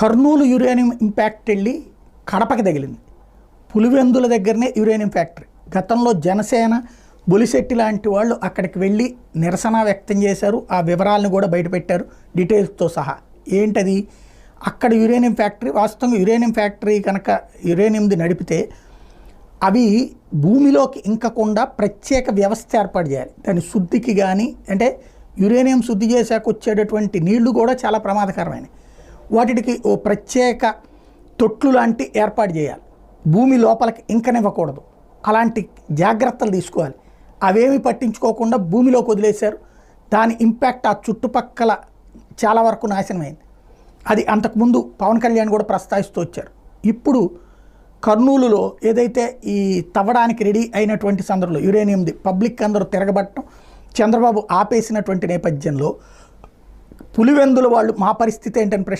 Kurnool uranium impact వెళ్ళి కడపకి తగిలింది. పులివెందుల దగ్గరనే యురేనియం ఫ్యాక్టరీ. గతంలో జనసేన బొలిశెట్టి లాంటి వాళ్ళు అక్కడికి వెళ్ళి నిరసన వ్యక్తం చేశారు. ఆ వివరాలను కూడా బయటపెట్టారు డీటెయిల్స్తో సహా. ఏంటది? అక్కడ యురేనియం ఫ్యాక్టరీ, వాస్తవంగా యురేనియం ఫ్యాక్టరీ కనుక యురేనియంది నడిపితే అవి భూమిలోకి ఇంకకుండా ప్రత్యేక వ్యవస్థ ఏర్పాటు చేయాలి. దాని శుద్ధికి కానీ, అంటే యురేనియం శుద్ధి చేశాక వచ్చేటటువంటి నీళ్లు కూడా చాలా ప్రమాదకరమైనవి. వాటికి ఓ ప్రత్యేక తొట్లు లాంటి ఏర్పాటు చేయాలి. భూమి లోపలికి ఇంకనివ్వకూడదు. అలాంటి జాగ్రత్తలు తీసుకోవాలి. అవేమి పట్టించుకోకుండా భూమిలోకి వదిలేశారు. దాని ఇంపాక్ట్ ఆ చుట్టుపక్కల చాలా వరకు నాశనమైంది. అది అంతకుముందు పవన్ కళ్యాణ్ కూడా ప్రస్తావిస్తూ వచ్చారు. ఇప్పుడు కర్నూలులో ఏదైతే ఈ తవ్వడానికి రెడీ అయినటువంటి సందర్భంలో యురేనియంది పబ్లిక్ అందరూ తిరగబట్టడం, చంద్రబాబు ఆపేసినటువంటి నేపథ్యంలో పులివెందుల వాళ్ళు మా పరిస్థితి ఏంటని ప్రశ్న